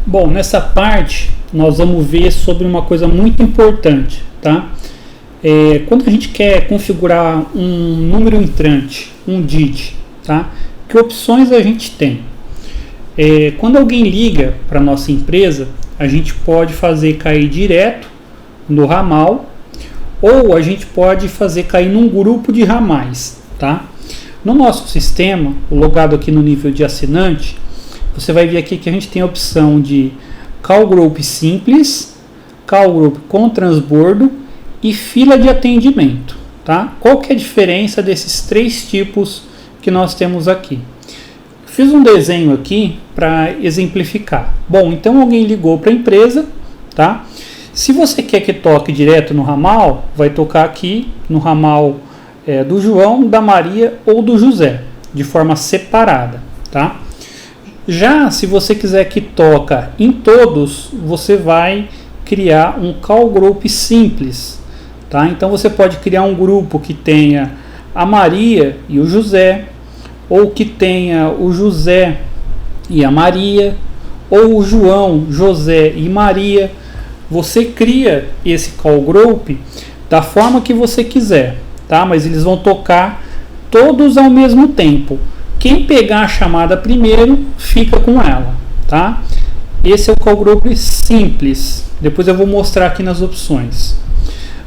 Bom, nessa parte nós vamos ver sobre uma coisa muito importante, tá? Quando a gente quer configurar um número entrante, um DID, tá? Que opções a gente tem? Quando alguém liga para nossa empresa, a gente pode fazer cair direto no ramal, ou a gente pode fazer cair num grupo de ramais, tá? No nosso sistema, logado aqui no nível de assinante, você vai ver aqui que a gente tem a opção de call group simples, call group com transbordo e fila de atendimento, tá? Qual que é a diferença desses três tipos que nós temos aqui? Fiz um desenho aqui para exemplificar. Bom, então alguém ligou para a empresa, tá? Se você quer que toque direto no ramal, vai tocar aqui no ramal do João, da Maria ou do José, de forma separada, tá? Já se você quiser que toca em todos, você vai criar um call group simples, tá? Então você pode criar um grupo que tenha a Maria e o José, ou que tenha o José e a Maria, ou o João, José e Maria. Você cria esse call group da forma que você quiser, tá? Mas eles vão tocar todos ao mesmo tempo. Quem pegar a chamada primeiro fica com ela, tá? Esse é o call group simples. Depois eu vou mostrar aqui nas opções.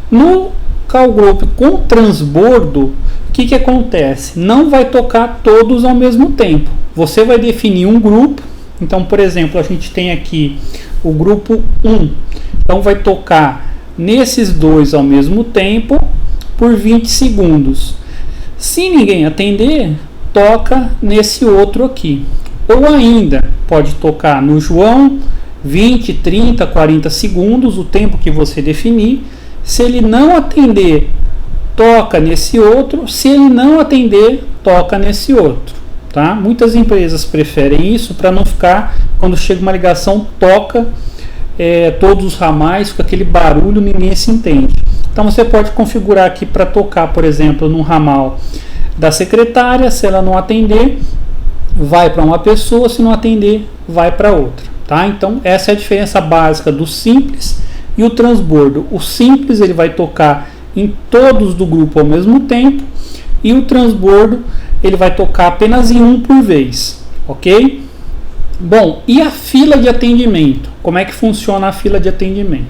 No call group com transbordo, o que acontece? Não vai tocar todos ao mesmo tempo. Você vai definir um grupo. Então, por exemplo, a gente tem aqui o grupo 1. Então vai tocar nesses dois ao mesmo tempo por 20 segundos. Se ninguém atender, toca nesse outro aqui. Ou ainda pode tocar no João 20, 30, 40 segundos, o tempo que você definir. Se ele não atender, toca nesse outro. Se ele não atender, toca nesse outro, tá? Muitas empresas preferem isso para não ficar, quando chega uma ligação, toca todos os ramais, com aquele barulho, ninguém se entende. Então você pode configurar aqui para tocar, por exemplo, no ramal da secretária. Se ela não atender, vai para uma pessoa, se não atender, vai para outra, tá? Então essa é a diferença básica do simples e o transbordo. O simples ele vai tocar em todos do grupo ao mesmo tempo, e o transbordo ele vai tocar apenas em um por vez, ok? Bom, e a fila de atendimento? Como é que funciona a fila de atendimento?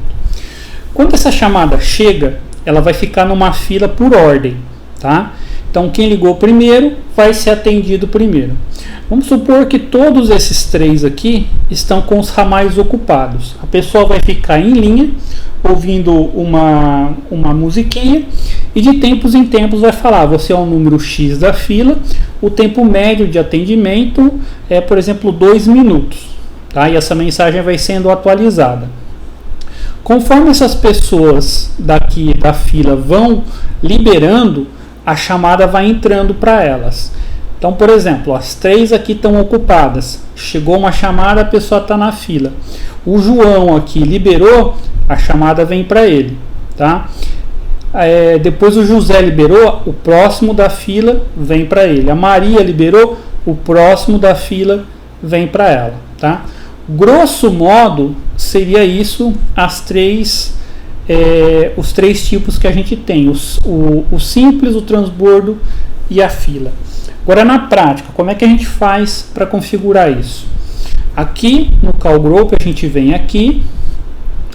Quando essa chamada chega, ela vai ficar numa fila por ordem, tá? Então quem ligou primeiro vai ser atendido primeiro. Vamos supor que todos esses três aqui estão com os ramais ocupados. A pessoa vai ficar em linha, ouvindo uma musiquinha, e de tempos em tempos vai falar: você é o número X da fila, o tempo médio de atendimento é, por exemplo, 2 minutos, tá? E essa mensagem vai sendo atualizada. Conforme essas pessoas daqui da fila vão liberando, a chamada vai entrando para elas. Então, por exemplo, as três aqui estão ocupadas. Chegou uma chamada, a pessoa está na fila. O João aqui liberou, a chamada vem para ele, tá? Depois o José liberou, o próximo da fila vem para ele. A Maria liberou, o próximo da fila vem para ela, tá? Grosso modo, seria isso os três tipos que a gente tem: o simples, o transbordo e a fila. Agora, na prática, como é que a gente faz para configurar isso? Aqui no call group, a gente vem aqui,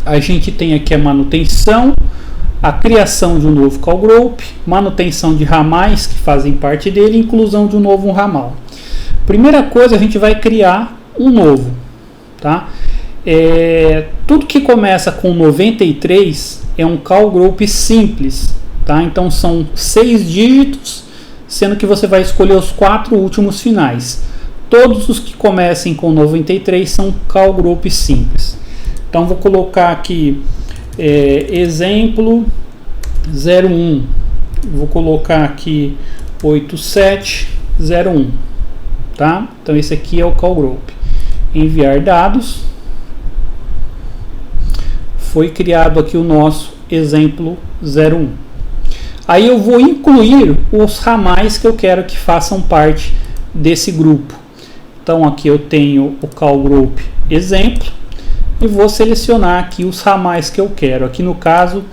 a gente tem aqui a manutenção, a criação de um novo call group, manutenção de ramais que fazem parte dele, inclusão de um novo ramal. Primeira coisa, a gente vai criar um novo, tá? Tudo que começa com 93 é um call group simples, tá? Então são 6 dígitos, sendo que você vai escolher os 4 últimos finais. Todos os que comecem com 93 são call group simples. Então vou colocar aqui exemplo 01, vou colocar aqui 8701, tá? Então esse aqui é o call group. Enviar dados. Foi criado aqui o nosso exemplo 01. Aí eu vou incluir os ramais que eu quero que façam parte desse grupo. Então aqui eu tenho o call group exemplo, e vou selecionar aqui os ramais que eu quero. Aqui no caso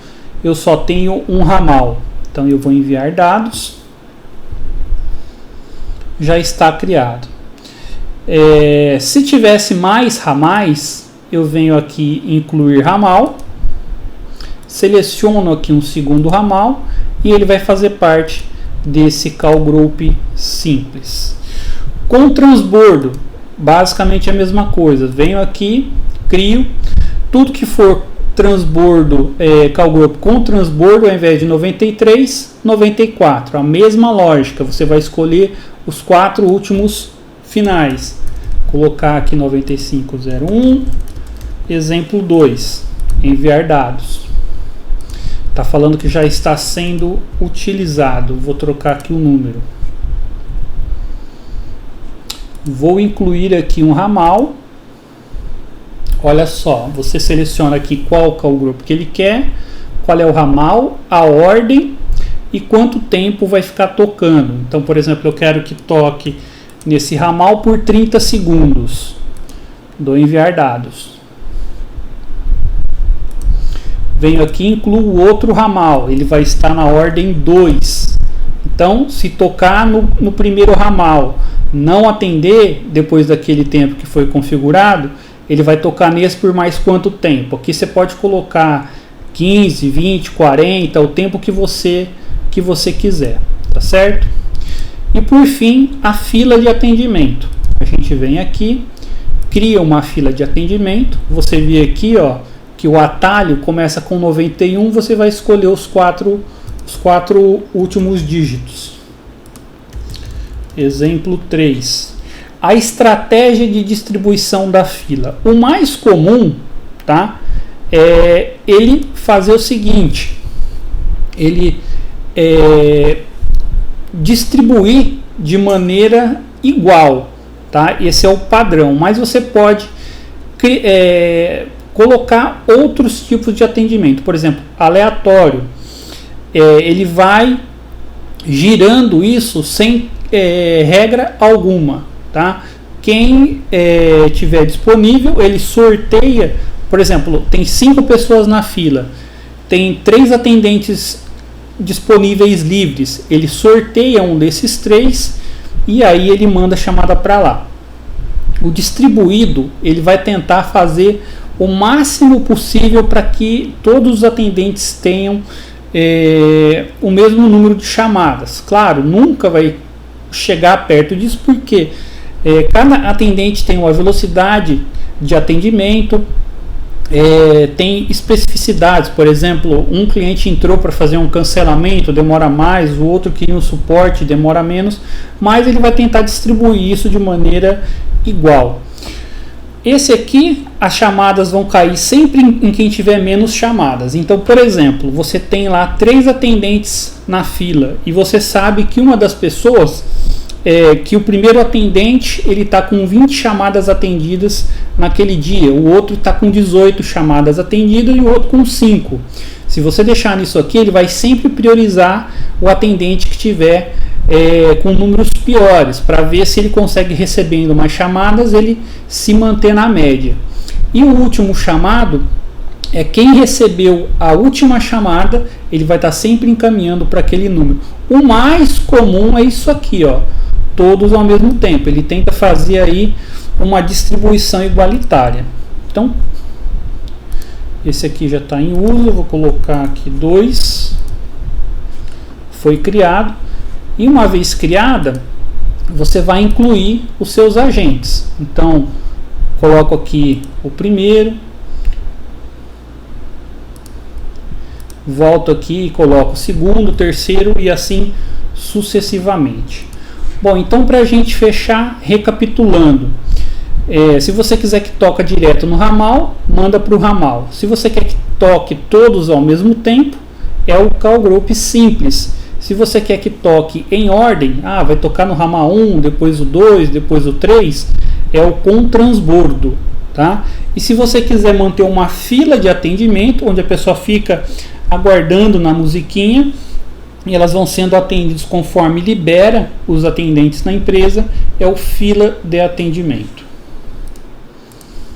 eu só tenho um ramal, então eu vou enviar dados, já está criado. Se tivesse mais ramais, eu venho aqui em incluir ramal, seleciono aqui um segundo ramal e ele vai fazer parte desse call group simples. Com transbordo, basicamente a mesma coisa. Venho aqui, crio tudo que for transbordo, call group com transbordo, ao invés de 93, 94. A mesma lógica, você vai escolher os 4 últimos finais. Colocar aqui 9501, exemplo 2, enviar dados. Está falando que já está sendo utilizado. Vou trocar aqui o número. Vou incluir aqui um ramal. Olha só, você seleciona aqui qual é o grupo que ele quer, qual é o ramal, a ordem e quanto tempo vai ficar tocando. Então, por exemplo, eu quero que toque nesse ramal por 30 segundos. Dou enviar dados. Venho aqui e incluo outro ramal, ele vai estar na ordem 2. Então, se tocar no primeiro ramal, não atender depois daquele tempo que foi configurado, ele vai tocar nesse por mais quanto tempo. Aqui você pode colocar 15, 20, 40, o tempo que você quiser, tá certo? E por fim, a fila de atendimento. A gente vem aqui, cria uma fila de atendimento. Você vê aqui, ó, que o atalho começa com 91, você vai escolher os quatro últimos dígitos. Exemplo 3. A estratégia de distribuição da fila. O mais comum, tá, é ele fazer o seguinte, ele distribuir de maneira igual, tá? Esse é o padrão, mas você pode colocar outros tipos de atendimento, por exemplo, aleatório. Ele vai girando isso sem regra alguma, tá? Quem tiver disponível, ele sorteia. Por exemplo, tem 5 pessoas na fila, tem 3 atendentes disponíveis livres, ele sorteia um desses 3 e aí ele manda a chamada para lá. O distribuído, ele vai tentar fazer o máximo possível para que todos os atendentes tenham o mesmo número de chamadas. Claro, nunca vai chegar perto disso, porque cada atendente tem uma velocidade de atendimento, tem especificidades. Por exemplo, um cliente entrou para fazer um cancelamento, demora mais, o outro queria um suporte, demora menos, mas ele vai tentar distribuir isso de maneira igual. Esse aqui, as chamadas vão cair sempre em quem tiver menos chamadas. Então, por exemplo, você tem lá 3 atendentes na fila e você sabe que uma das pessoas, que o primeiro atendente ele está com 20 chamadas atendidas naquele dia, o outro está com 18 chamadas atendidas e o outro com 5. Se você deixar nisso aqui, ele vai sempre priorizar o atendente que tiver com números piores, para ver se ele consegue, recebendo mais chamadas, ele se manter na média. E o último chamado é quem recebeu a última chamada, ele vai estar sempre encaminhando para aquele número. O mais comum é isso aqui, ó, todos ao mesmo tempo. Ele tenta fazer aí uma distribuição igualitária. Então, esse aqui já está em uso, eu vou colocar aqui 2. Foi criado. E uma vez criada, você vai incluir os seus agentes. Então, coloco aqui o primeiro, volto aqui e coloco o segundo, terceiro e assim sucessivamente. Bom, então para a gente fechar, recapitulando, se você quiser que toque direto no ramal, manda para o ramal. Se você quer que toque todos ao mesmo tempo, é o call group simples. Se você quer que toque em ordem, vai tocar no ramal 1, depois o 2, depois o 3, é o com transbordo, tá? E se você quiser manter uma fila de atendimento, onde a pessoa fica aguardando na musiquinha, e elas vão sendo atendidas conforme libera os atendentes na empresa, é o fila de atendimento.